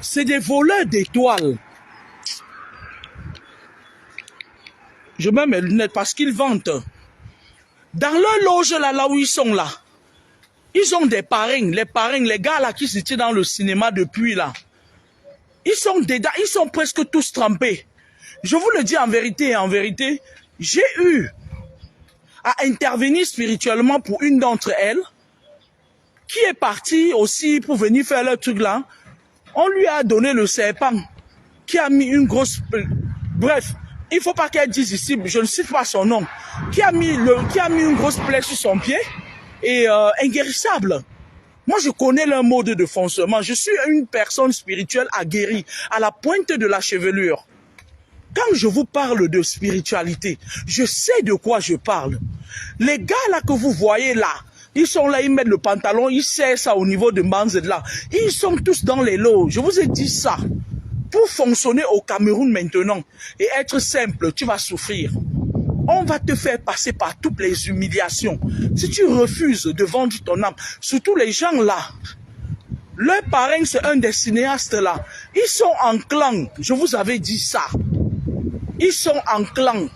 C'est des voleurs d'étoiles. Je mets mes lunettes parce qu'ils vantent. Dans leur loge, là où ils sont là, ils ont des parrains. Les parrains, les gars là qui étaient dans le cinéma depuis là, ils sont dedans, ils sont presque tous trempés. Je vous le dis en vérité, j'ai eu à intervenir spirituellement pour une d'entre elles, qui est partie aussi pour venir faire le truc là. On lui a donné le serpent, qui a mis une grosse... Bref, il ne faut pas qu'elle dise ici, je ne cite pas son nom, qui a mis une grosse plaie sur son pied, et inguérissable. Moi, je connais leur mode de fonctionnement. Je suis une personne spirituelle aguerrie, à la pointe de la chevelure. Quand je vous parle de spiritualité, je sais de quoi je parle. Les gars là que vous voyez là, ils sont là, ils mettent le pantalon, ils serrent ça au niveau de Manzed là. Ils sont tous dans les lots. Je vous ai dit ça. Pour fonctionner au Cameroun maintenant et être simple, tu vas souffrir. On va te faire passer par toutes les humiliations. Si tu refuses de vendre ton âme, surtout les gens là, leur parrain c'est un des cinéastes là. Ils sont en clan, je vous avais dit ça. Ils sont en clan.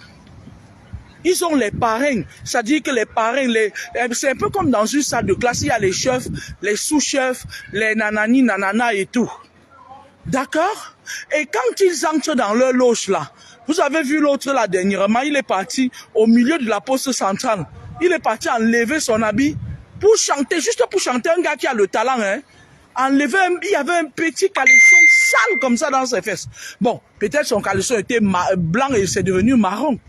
Ils ont les parrains. C'est-à-dire que les parrains, c'est un peu comme dans une salle de classe, il y a les chefs, les sous-chefs, les nanani, nanana et tout. D'accord? Et quand ils entrent dans leur loge là, vous avez vu l'autre là dernièrement, il est parti au milieu de la poste centrale. Il est parti enlever son habit pour chanter, juste pour chanter, un gars qui a le talent, hein. Il y avait un petit caleçon sale comme ça dans ses fesses. Bon, peut-être son caleçon était blanc et c'est devenu marron.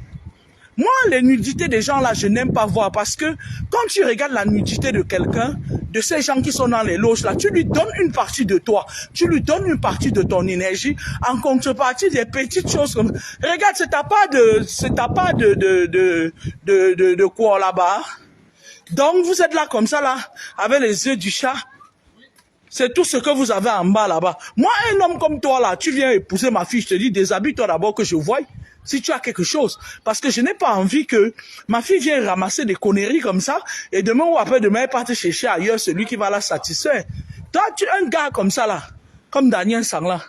Moi, les nudités des gens là, je n'aime pas voir parce que quand tu regardes la nudité de quelqu'un, de ces gens qui sont dans les loges là, tu lui donnes une partie de toi, tu lui donnes une partie de ton énergie en contrepartie des petites choses comme... Regarde, c'est ta part de quoi là-bas. Donc, vous êtes là comme ça là, avec les yeux du chat. C'est tout ce que vous avez en bas là-bas. Moi, un homme comme toi là, tu viens épouser ma fille, je te dis, déshabille-toi d'abord que je voie. Si tu as quelque chose, parce que je n'ai pas envie que ma fille vienne ramasser des conneries comme ça, et demain ou après-demain, elle parte chercher ailleurs celui qui va la satisfaire. Toi, tu es un gars comme ça là, comme Daniel Sangla.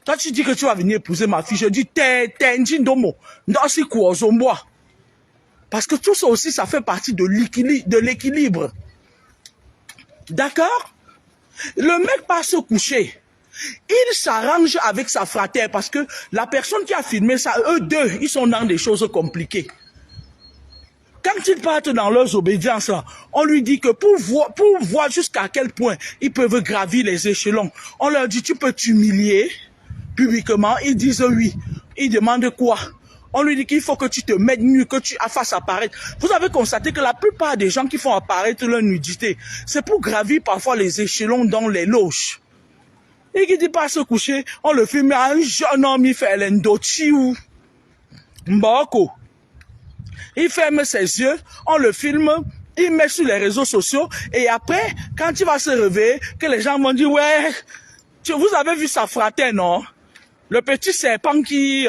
Toi, tu dis que tu vas venir épouser ma fille, je dis, t'es domo, n'asi kuozomboa. Parce que tout ça aussi, ça fait partie de l'équilibre. D'accord? Le mec part se coucher. Il s'arrange avec sa fratère parce que la personne qui a filmé ça, eux deux, ils sont dans des choses compliquées. Quand ils partent dans leurs obédiences, là, on lui dit que pour voir jusqu'à quel point ils peuvent gravir les échelons, on leur dit, tu peux t'humilier publiquement. Ils disent oui. Ils demandent quoi? On lui dit qu'il faut que tu te mettes nu, que tu fasses apparaître. Vous avez constaté que la plupart des gens qui font apparaître leur nudité, c'est pour gravir parfois les échelons dans les loges. Et qui dit pas se coucher, on le filme à un jeune homme, il fait l'endochi ou Mboko. Il ferme ses yeux, on le filme, il met sur les réseaux sociaux, et après, quand il va se réveiller, que les gens vont dire, ouais, vous avez vu sa fratère, non? Le petit serpent qui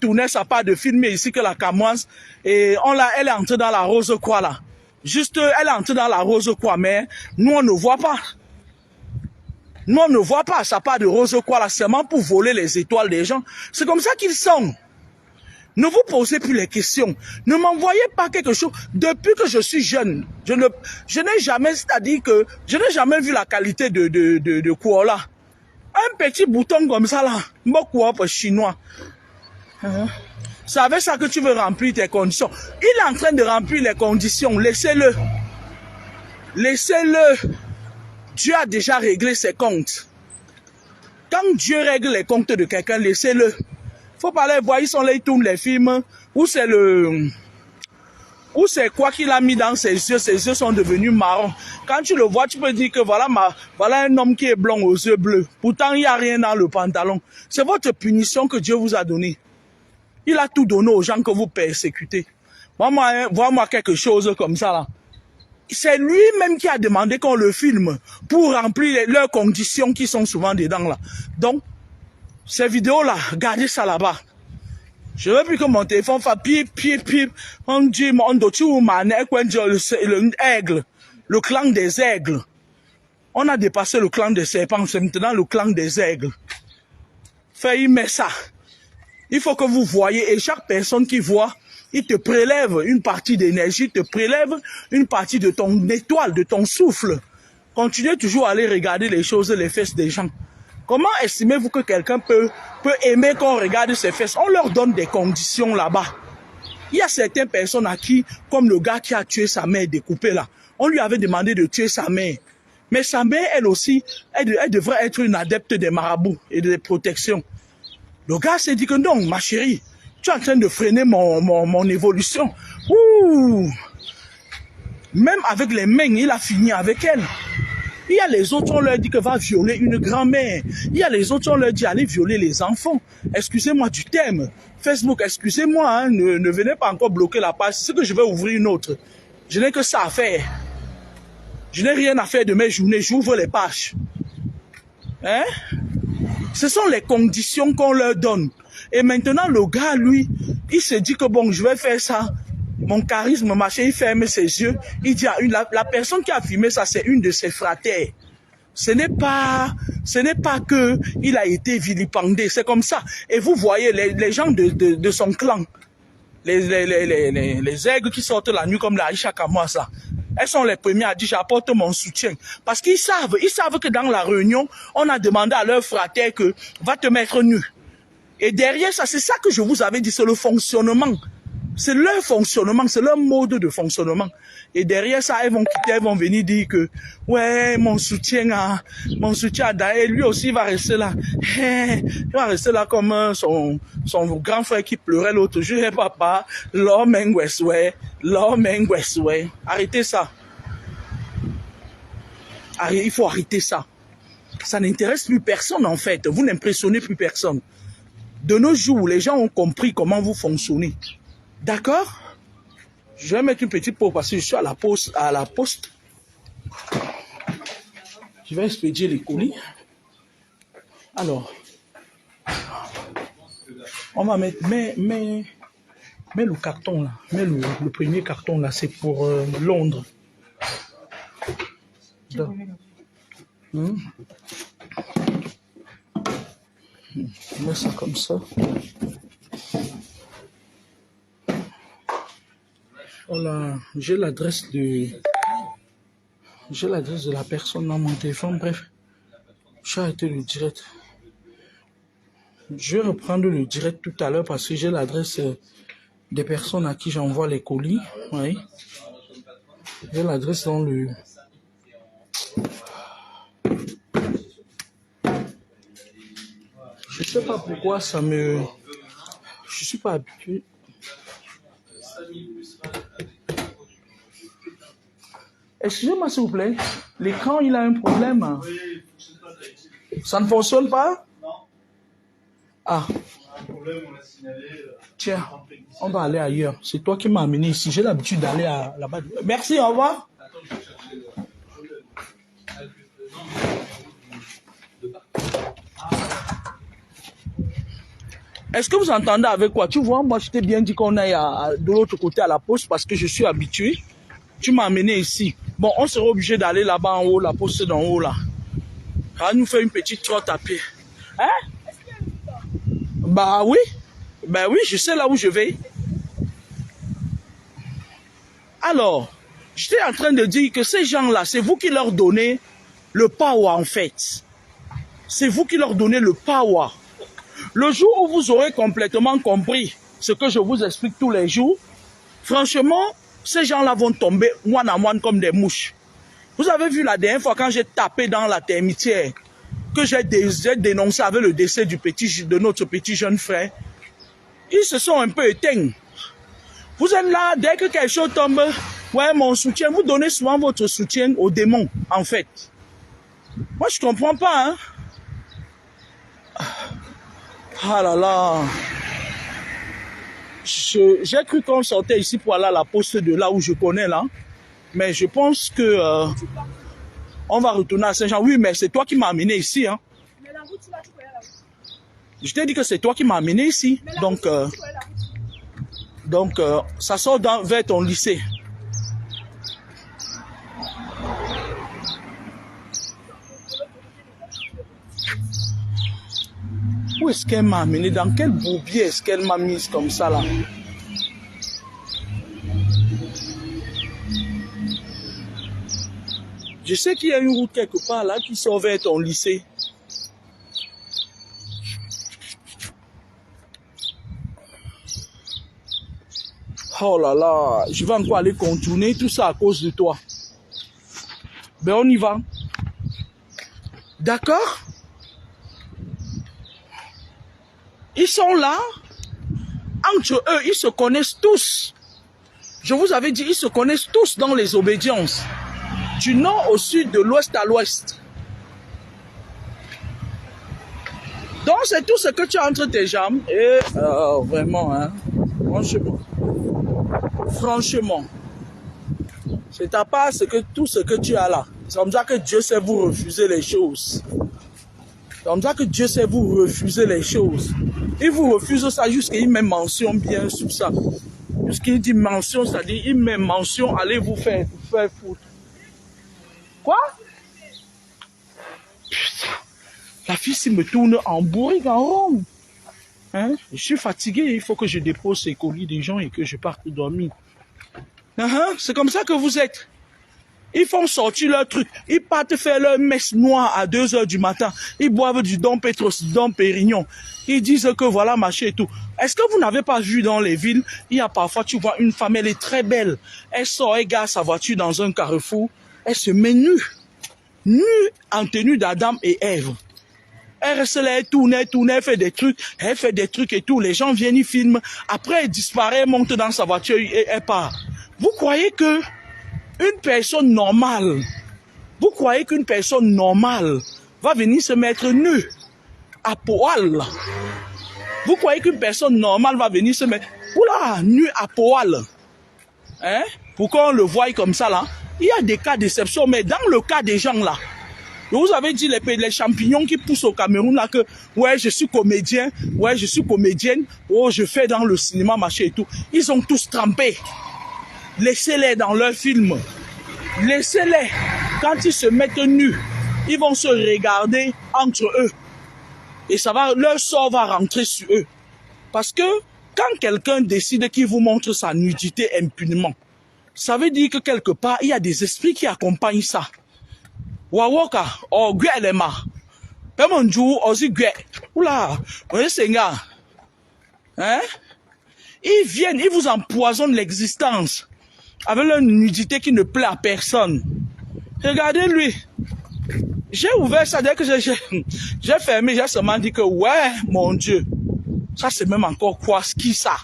tournait sa part de filmer ici que la camoise, et elle est entrée dans la rose croix là. Juste, elle est entrée dans la rose croix, mais nous on ne voit pas. Nous, on ne voit pas sa part de rose quoi là, seulement pour voler les étoiles des gens. C'est comme ça qu'ils sont. Ne vous posez plus les questions. Ne m'envoyez pas quelque chose. Depuis que je suis jeune, je n'ai jamais, c'est-à-dire que je n'ai jamais vu la qualité de quoi là. Un petit bouton comme ça là, beaucoup chinois. C'est avec ça que tu veux remplir tes conditions. Il est en train de remplir les conditions. Laissez-le. Laissez-le. Dieu a déjà réglé ses comptes. Quand Dieu règle les comptes de quelqu'un, laissez-le. Faut pas les voir, ils sont là, ils tournent les films. Ou c'est quoi qu'il a mis dans ses yeux sont devenus marrons. Quand tu le vois, tu peux dire que voilà un homme qui est blond aux yeux bleus. Pourtant, il n'y a rien dans le pantalon. C'est votre punition que Dieu vous a donnée. Il a tout donné aux gens que vous persécutez. Vois-moi quelque chose comme ça là. C'est lui-même qui a demandé qu'on le filme pour remplir leurs conditions qui sont souvent dedans là. Donc, ces vidéos-là, gardez ça là-bas. Je veux plus que mon téléphone fasse pip. On dit, le aigle, le clan des aigles. On a dépassé le clan des serpents, c'est maintenant le clan des aigles. Fait, il met ça. Il faut que vous voyez, et chaque personne qui voit, il te prélève une partie d'énergie, te prélève une partie de ton étoile, de ton souffle. Continuez toujours à aller regarder les choses, les fesses des gens. Comment estimez-vous que quelqu'un peut aimer qu'on regarde ses fesses? On leur donne des conditions là-bas. Il y a certaines personnes à qui, comme le gars qui a tué sa mère découpée là, on lui avait demandé de tuer sa mère. Mais sa mère, elle aussi, elle devrait être une adepte des marabouts et des protections. Le gars s'est dit que non, ma chérie, tu es en train de freiner mon évolution. Ouh! Même avec les mains, il a fini avec elle. Il y a les autres, on leur dit que va violer une grand-mère. Il y a les autres, on leur dit allez violer les enfants. Excusez-moi du thème. Facebook, excusez-moi, hein, ne venez pas encore bloquer la page. C'est que je vais ouvrir une autre. Je n'ai que ça à faire. Je n'ai rien à faire de mes journées, j'ouvre les pages. Hein? Ce sont les conditions qu'on leur donne. Et maintenant, le gars, lui, il se dit que bon, je vais faire ça. Mon charisme, machin, il ferme ses yeux. Il dit à la personne qui a filmé ça, c'est une de ses fratères. Ce n'est pas que il a été vilipendé, c'est comme ça. Et vous voyez les gens de son clan, les aigles qui sortent la nuit comme la Aïcha Kamouassa. Elles sont les premières à dire j'apporte mon soutien. Parce qu'ils savent que dans la réunion, on a demandé à leur frère que va te mettre nu. Et derrière ça, c'est ça que je vous avais dit, c'est le fonctionnement. C'est leur fonctionnement, c'est leur mode de fonctionnement. Et derrière ça, elles vont quitter, elles vont venir dire que ouais, mon soutien à Daé, lui aussi il va rester là. Il va rester là comme son grand frère qui pleurait l'autre jour. Hey, papa, arrêtez ça. Il faut arrêter ça. Ça n'intéresse plus personne en fait. Vous n'impressionnez plus personne. De nos jours, les gens ont compris comment vous fonctionnez. D'accord? Je vais mettre une petite pause parce que je suis à la poste. Je vais expédier les colis. Alors, on va mettre, mets le carton là. Mets le premier carton là, c'est pour Londres. Mets ça comme ça. Voilà, j'ai l'adresse de la personne dans mon téléphone. Bref, j'ai arrêté le direct. Je vais reprendre le direct tout à l'heure parce que j'ai l'adresse des personnes à qui j'envoie les colis. Oui. J'ai l'adresse dans le... Je ne sais pas pourquoi ça me... Je ne suis pas habitué. Excusez-moi s'il vous plaît, l'écran il a un problème. Ça ne fonctionne pas? Non. Ah. Tiens, on va aller ailleurs. C'est toi qui m'as amené ici. J'ai l'habitude d'aller là-bas. Merci, au revoir. Est-ce que vous entendez avec quoi? Tu vois, moi je t'ai bien dit qu'on aille de l'autre côté à la poste parce que je suis habitué. Tu m'as amené ici. Bon, on sera obligé d'aller là-bas en haut, la poste d'en haut là. On va nous faire une petite trotte à pied. Hein? Bah oui. Ben oui, je sais là où je vais. Alors, j'étais en train de dire que ces gens-là, c'est vous qui leur donnez le power en fait. C'est vous qui leur donnez le power. Le jour où vous aurez complètement compris ce que je vous explique tous les jours, franchement, ces gens-là vont tomber moine à moine comme des mouches. Vous avez vu la dernière fois quand j'ai tapé dans la termitière, que j'ai dénoncé avec le décès de notre petit jeune frère, ils se sont un peu éteints. Vous êtes là, dès que quelque chose tombe, ouais, mon soutien, vous donnez souvent votre soutien aux démons, en fait. Moi, je comprends pas, hein. Ah là là. J'ai cru qu'on sortait ici pour aller à la poste de là où je connais, là. Mais je pense que on va retourner à Saint-Jean. Oui, mais c'est toi qui m'as amené ici, hein. Mais la route, tu vas, tu connais la route. Je t'ai dit que c'est toi qui m'as amené ici. Donc, ça sort vers ton lycée. Où est-ce qu'elle m'a amené? Dans quel bourbier est-ce qu'elle m'a mise comme ça là? Je sais qu'il y a une route quelque part là qui sort vers ton lycée. Oh là là, je vais encore aller contourner tout ça à cause de toi. Ben on y va. D'accord? Ils sont là. Entre eux, ils se connaissent tous. Je vous avais dit, ils se connaissent tous dans les obédiences. Du nord au sud, de l'ouest à l'ouest. Donc c'est tout ce que tu as entre tes jambes. Et vraiment, hein, franchement, c'est à part tout ce que tu as là. C'est comme ça que Dieu sait vous refuser les choses. C'est comme ça que Dieu sait vous refuser les choses. Il vous refuse ça jusqu'à il met mention bien sur ça. Jusqu'il dit mention, c'est-à-dire il met mention, allez vous faire foutre. Quoi? Putain. La fille s'il me tourne en bourrique, en rond. Hein? Je suis fatigué, il faut que je dépose ces colis des gens et que je parte dormir. C'est comme ça que vous êtes. Ils font sortir leur truc. Ils partent faire leur messe noire à 2 h du matin. Ils boivent du Dom Pétros, du Dom Pérignon. Ils disent que voilà, machin et tout. Est-ce que vous n'avez pas vu dans les villes, il y a parfois, tu vois une femme, elle est très belle. Elle sort, elle gare sa voiture dans un carrefour. Elle se met nue. Nue en tenue d'Adam et Ève. Elle reste là, elle tourne, elle fait des trucs et tout. Les gens viennent, ils filment. Après, elle disparaît, elle monte dans sa voiture et elle part. Vous croyez que une personne normale, va venir se mettre nue, à poil? Vous croyez qu'une personne normale va venir se mettre, nue à poil? Hein? Pour qu'on le voie comme ça là? Il y a des cas d'exception, mais dans le cas des gens là, vous avez dit les champignons qui poussent au Cameroun là que ouais je suis comédien, ouais je suis comédienne, oh je fais dans le cinéma machin et tout. Ils ont tous trempé. Laissez-les dans leurs films. Laissez-les. Quand ils se mettent nus, ils vont se regarder entre eux. Et leur sort va rentrer sur eux. Parce que quand quelqu'un décide qu'il vous montre sa nudité impunément, ça veut dire que quelque part, il y a des esprits qui accompagnent ça. Wawoka, Guelema, Pemonjou, Ozi Gue, oula, Senga. Hein? Ils viennent, ils vous empoisonnent l'existence avec leur nudité qui ne plaît à personne. Regardez lui. J'ai ouvert ça dès que j'ai fermé, j'ai seulement dit que ouais, mon Dieu, ça c'est même encore quoi, qui ça?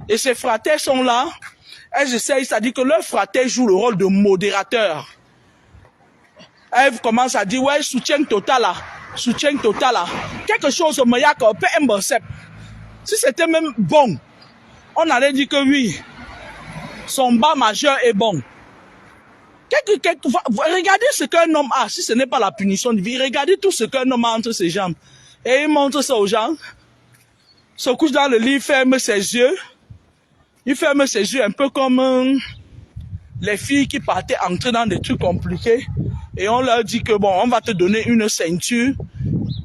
Et ces frères sont là, elles essayent, c'est-à-dire que leur frère joue le rôle de modérateur. Eve commence à dire ouais, soutien total là. Quelque chose au Mayak, si c'était même bon, on allait dire que oui, son bas majeur est bon. Regardez ce qu'un homme a, si ce n'est pas la punition de vie, regardez tout ce qu'un homme a entre ses jambes. Et il montre ça aux gens, se couche dans le lit, ferme ses yeux. Il ferme ses yeux un peu comme les filles qui partaient entrer dans des trucs compliqués. Et on leur dit que bon, on va te donner une ceinture.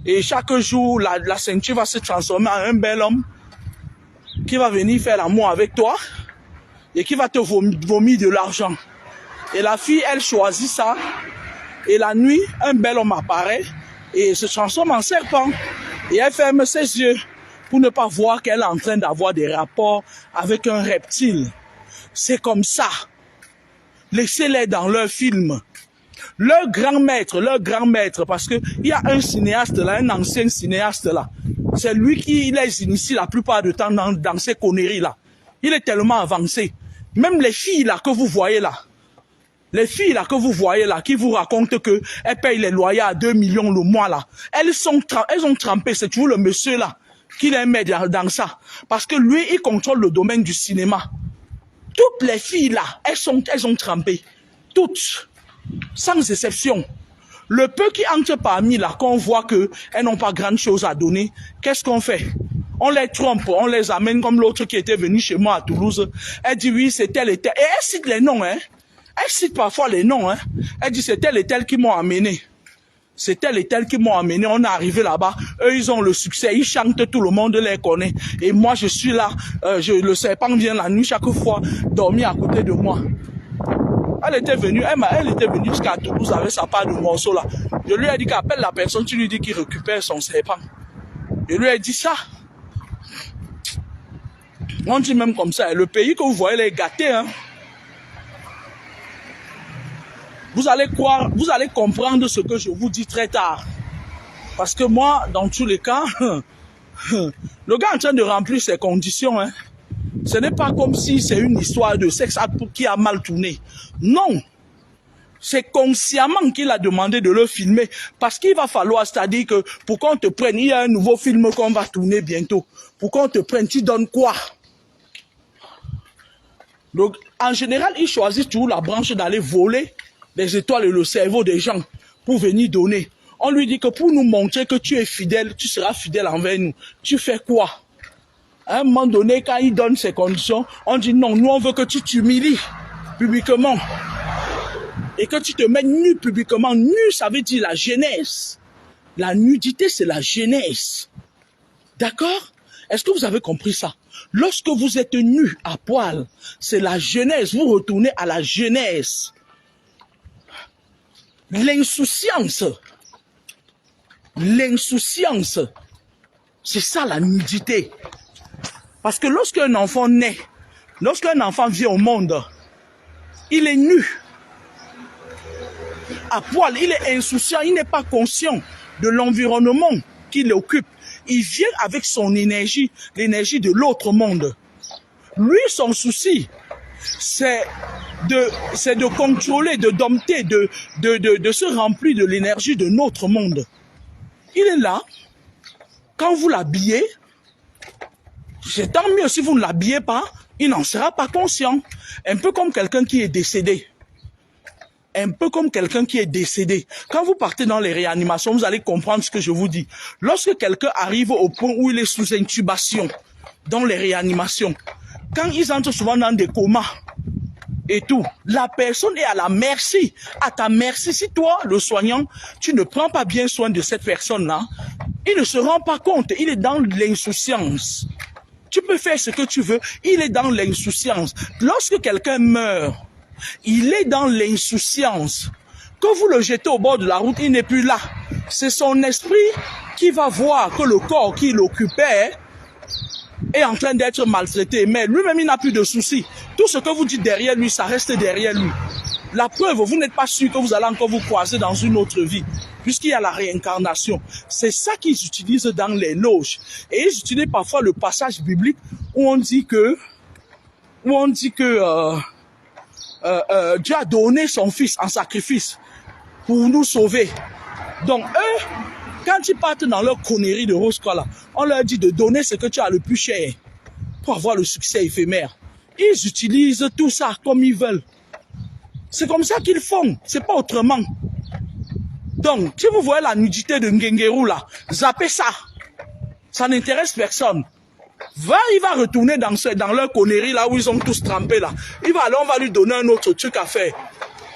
Et chaque jour, la ceinture va se transformer en un bel homme qui va venir faire l'amour avec toi et qui va te vomir de l'argent. Et la fille, elle choisit ça. Et la nuit, un bel homme apparaît et se transforme en serpent. Et elle ferme ses yeux pour ne pas voir qu'elle est en train d'avoir des rapports avec un reptile. C'est comme ça. Laissez-les dans leur film. Leur grand maître, parce que il y a un cinéaste là, un ancien cinéaste là. C'est lui qui les initie la plupart du temps dans ces conneries là. Il est tellement avancé. Même les filles là que vous voyez là, qui vous racontent que elles payent les loyers à 2 millions le mois là, elles ont trempé. C'est toujours le monsieur là qui les met dans ça, parce que lui il contrôle le domaine du cinéma. Toutes les filles là, elles ont trempé, toutes. Sans exception. Le peu qui entre parmi là, qu'on voit qu'elles n'ont pas grand chose à donner, qu'est-ce qu'on fait? On les trompe, on les amène comme l'autre qui était venu chez moi à Toulouse. Elle dit oui, c'est tel et tel. Et elle cite les noms, hein. Elle cite parfois les noms, hein. Elle dit c'est tel et tel qui m'ont amené. C'est tel et tel qui m'ont amené, on est arrivé là-bas, eux ils ont le succès, ils chantent, tout le monde les connaît. Et moi je suis là, le serpent vient la nuit chaque fois dormir à côté de moi. Elle était venue jusqu'à Toulouse avec sa part de morceaux là. Je lui ai dit qu'appelle la personne, tu lui dis qu'il récupère son serpent. Je lui ai dit ça. On dit même comme ça, le pays que vous voyez les gâtés, hein. Vous allez croire, vous allez comprendre ce que je vous dis très tard. Parce que moi, dans tous les cas, le gars est en train de remplir ses conditions. Hein. Ce n'est pas comme si c'est une histoire de sexe qui a mal tourné. Non. C'est consciemment qu'il a demandé de le filmer. Parce qu'il va falloir, c'est-à-dire que pour qu'on te prenne, il y a un nouveau film qu'on va tourner bientôt. Pour qu'on te prenne, tu donnes quoi? Donc, en général, il choisit toujours la branche d'aller voler les étoiles et le cerveau des gens pour venir donner. On lui dit que pour nous montrer que tu es fidèle, tu seras fidèle envers nous. Tu fais quoi? À un moment donné, quand il donne ses conditions, on dit non, nous on veut que tu t'humilies publiquement. Et que tu te mets nu publiquement. Nu, ça veut dire la jeunesse. La nudité, c'est la jeunesse. D'accord? Est-ce que vous avez compris ça? Lorsque vous êtes nu à poil, c'est la jeunesse. Vous retournez à la jeunesse. L'insouciance. L'insouciance. C'est ça la nudité. Parce que lorsqu'un enfant naît, lorsqu'un enfant vient au monde, il est nu. À poil, il est insouciant, il n'est pas conscient de l'environnement qu'il occupe. Il vient avec son énergie, l'énergie de l'autre monde. Lui, son souci, c'est de contrôler, de dompter, de se remplir de l'énergie de notre monde. Il est là. Quand vous l'habillez, c'est tant mieux. Si vous ne l'habillez pas, il n'en sera pas conscient. Un peu comme quelqu'un qui est décédé. Un peu comme quelqu'un qui est décédé. Quand vous partez dans les réanimations, vous allez comprendre ce que je vous dis. Lorsque quelqu'un arrive au point où il est sous intubation, dans les réanimations, quand ils entrent souvent dans des comas et tout, la personne est à la merci, à ta merci. Si toi, le soignant, tu ne prends pas bien soin de cette personne-là, il ne se rend pas compte, il est dans l'insouciance. Tu peux faire ce que tu veux, il est dans l'insouciance. Lorsque quelqu'un meurt, il est dans l'insouciance. Que vous le jetez au bord de la route, il n'est plus là. C'est son esprit qui va voir que le corps qu'il occupait est en train d'être maltraité. Mais lui-même, il n'a plus de soucis. Tout ce que vous dites derrière lui, ça reste derrière lui. La preuve, vous n'êtes pas sûr que vous allez encore vous croiser dans une autre vie, puisqu'il y a la réincarnation. C'est ça qu'ils utilisent dans les loges. Et ils utilisent parfois le passage biblique où on dit que Dieu a donné son fils en sacrifice pour nous sauver. Donc eux, quand ils partent dans leur connerie de rose là, on leur dit de donner ce que tu as le plus cher pour avoir le succès éphémère. Ils utilisent tout ça comme ils veulent. C'est comme ça qu'ils font, c'est pas autrement. Donc, si vous voyez la nudité de Ngengeru là, zappez ça. Ça n'intéresse personne. Il va retourner dans leur connerie là où ils ont tous trempé là. On va lui donner un autre truc à faire.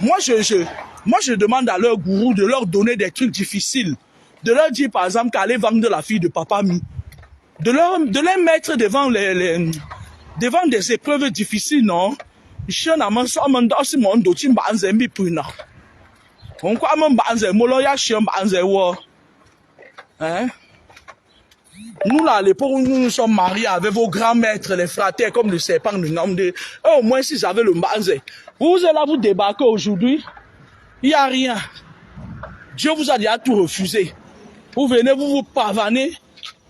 Moi, je demande à leur gourou de leur donner des trucs difficiles. De leur dire par exemple qu'aller vendre la fille de Papa Mi. De les mettre devant devant des épreuves difficiles, non? Hein? Nous là, à l'époque où nous nous sommes mariés avec vos grands maîtres, les fraternes, comme le serpent de Namde, au moins si j'avais le mbanze, vous êtes là, vous débarquez aujourd'hui, il n'y a rien. Dieu vous a déjà tout refusé. Vous venez, vous vous pavanez,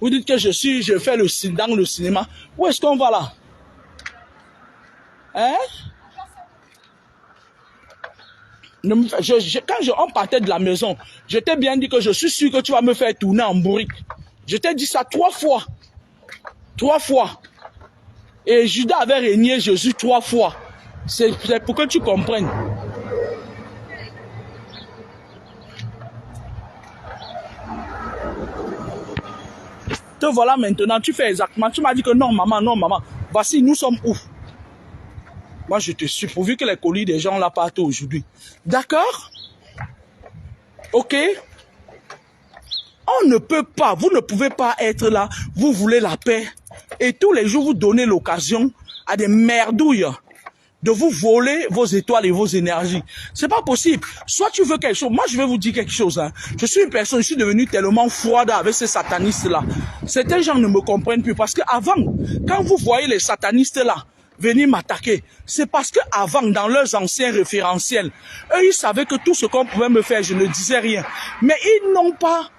vous dites que je fais dans le cinéma. Où est-ce qu'on va là? Hein? Quand on partait de la maison, je t'ai bien dit que je suis sûr que tu vas me faire tourner en bourrique. Je t'ai dit ça 3 fois. 3 fois. Et Judas avait régné Jésus 3 fois. C'est pour que tu comprennes. Te voilà maintenant, tu fais exactement. Tu m'as dit que non, maman, non, maman. Voici, nous sommes où? Moi, je te suis, pourvu que les colis des gens là partent aujourd'hui. D'accord? Ok? On ne peut pas, vous ne pouvez pas être là, vous voulez la paix, et tous les jours vous donnez l'occasion à des merdouilles de vous voler vos étoiles et vos énergies. C'est pas possible. Soit tu veux quelque chose. Moi, je vais vous dire quelque chose. Hein. Je suis une personne, je suis devenu tellement froide avec ces satanistes-là. Certains gens ne me comprennent plus parce que avant, quand vous voyez les satanistes-là venir m'attaquer, c'est parce que avant, dans leurs anciens référentiels, eux, ils savaient que tout ce qu'on pouvait me faire, je ne disais rien. Mais ils n'ont pas,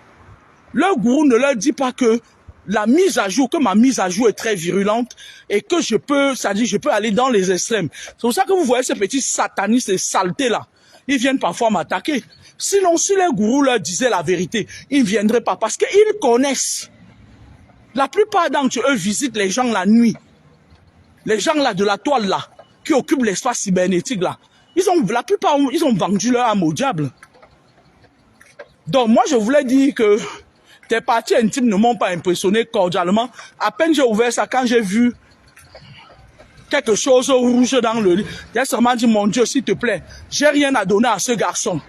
leur gourou ne leur dit pas que la mise à jour, que ma mise à jour est très virulente et que je peux, c'est-à-dire je peux aller dans les extrêmes. C'est pour ça que vous voyez ces petits satanistes et saletés là. Ils viennent parfois m'attaquer. Sinon, si les gourous leur disaient la vérité, ils ne viendraient pas parce qu'ils connaissent. La plupart d'entre eux visitent les gens la nuit. Les gens là de la toile là, qui occupent l'espace cybernétique là. La plupart, ils ont vendu leur âme au diable. Donc moi, je voulais dire que tes parties intimes ne m'ont pas impressionné cordialement. À peine j'ai ouvert ça, quand j'ai vu quelque chose rouge dans le lit, j'ai seulement dit, mon Dieu, s'il te plaît, j'ai rien à donner à ce garçon.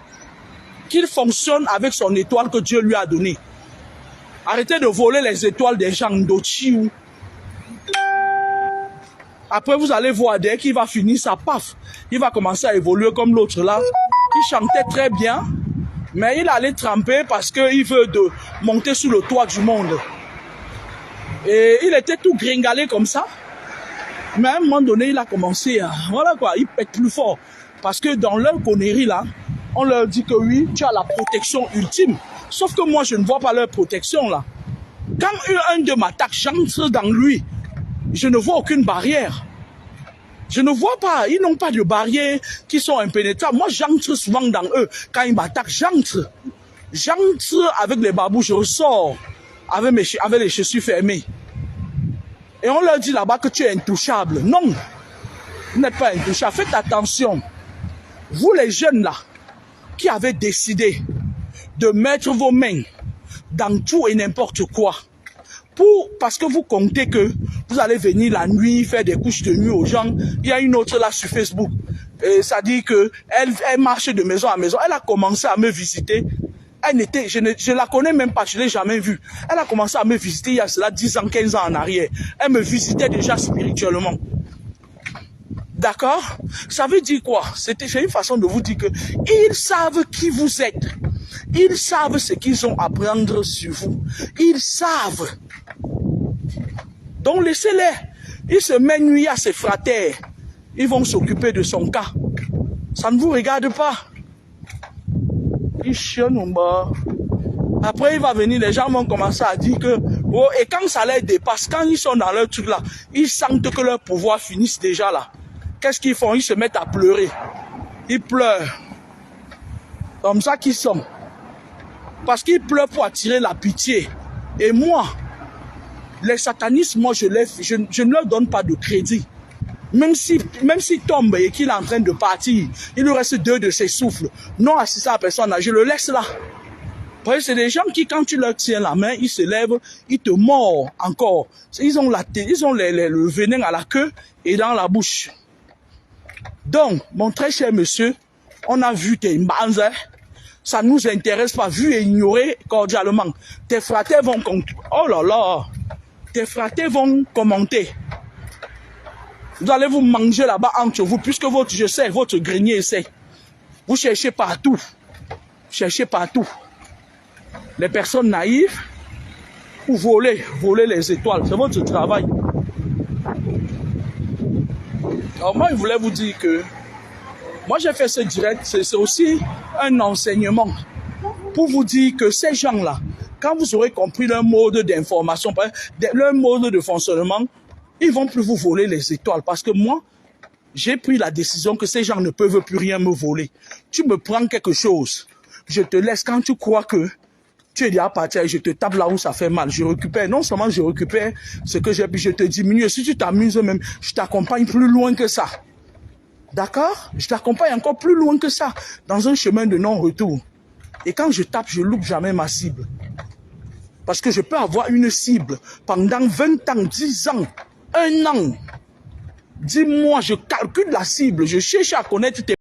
Qu'il fonctionne avec son étoile que Dieu lui a donnée. Arrêtez de voler les étoiles des gens d'Ochiou. Après, vous allez voir, dès qu'il va finir sa paf, il va commencer à évoluer comme l'autre là, qui chantait très bien. Mais il allait tremper parce qu'il veut monter sur le toit du monde. Et il était tout gringalé comme ça. Mais à un moment donné, il a commencé à... Voilà quoi, il pète plus fort. Parce que dans leur connerie là, on leur dit que oui, tu as la protection ultime. Sauf que moi, je ne vois pas leur protection là. Quand un de m'attaque, j'entre dans lui. Je ne vois aucune barrière. Je ne vois pas, ils n'ont pas de barrières qui sont impénétrables. Moi, j'entre souvent dans eux. Quand ils m'attaquent, j'entre. J'entre avec les babous, je ressors avec les chaussures fermées. Et on leur dit là-bas que tu es intouchable. Non, vous n'êtes pas intouchable. Faites attention. Vous les jeunes là, qui avez décidé de mettre vos mains dans tout et n'importe quoi, parce que vous comptez que vous allez venir la nuit, faire des couches de nuit aux gens. Il y a une autre là sur Facebook. Et ça dit que elle marche de maison à maison. Elle a commencé à me visiter. Je la connais même pas, je l'ai jamais vue. Elle a commencé à me visiter il y a cela 10 ans, 15 ans en arrière. Elle me visitait déjà spirituellement. D'accord? Ça veut dire quoi? C'est une façon de vous dire que ils savent qui vous êtes. Ils savent ce qu'ils ont à prendre sur vous. Ils savent. Donc laissez-les. Ils se mettent nuit à ses fratères. Ils vont s'occuper de son cas. Ça ne vous regarde pas. Ils chient en bas. Après, il va venir, les gens vont commencer à dire que... Oh, et quand ça les dépasse, quand ils sont dans leur truc là, ils sentent que leur pouvoir finisse déjà là. Qu'est-ce qu'ils font? Ils se mettent à pleurer. Ils pleurent. Comme ça qu'ils sont. Parce qu'ils pleurent pour attirer la pitié. Et moi, les satanistes, moi, je ne leur donne pas de crédit. Même s'il tombe et qu'il est en train de partir, il lui reste 2 de ses souffles. Non assisté à personne, je le laisse là. C'est des gens qui, quand tu leur tiens la main, ils se lèvent, ils te mordent encore. Ils ont le venin à la queue et dans la bouche. Donc, mon très cher monsieur, on a vu tes banzes. Ça ne nous intéresse pas, vu et ignoré cordialement. Tes fratères vont... Oh là là! Tes fratères vont commenter. Vous allez vous manger là-bas entre vous, puisque votre grenier essaie. Vous cherchez partout. Cherchez partout. Les personnes naïves, pour voler les étoiles. C'est votre travail. Alors moi, je voulais vous dire que moi, j'ai fait ce direct, c'est aussi un enseignement pour vous dire que ces gens-là, quand vous aurez compris leur mode d'information, leur mode de fonctionnement, ils vont plus vous voler les étoiles. Parce que moi, j'ai pris la décision que ces gens ne peuvent plus rien me voler. Tu me prends quelque chose, je te laisse quand tu crois que tu es déjà parti et je te tape là où ça fait mal. Je récupère, non seulement je récupère ce que j'ai, puis je te diminue. Et si tu t'amuses même, je t'accompagne plus loin que ça. D'accord? Je t'accompagne encore plus loin que ça, dans un chemin de non-retour. Et quand je tape, je loupe jamais ma cible. Parce que je peux avoir une cible pendant 20 ans, 10 ans, 1 an. 10 mois, je calcule la cible, je cherche à connaître tes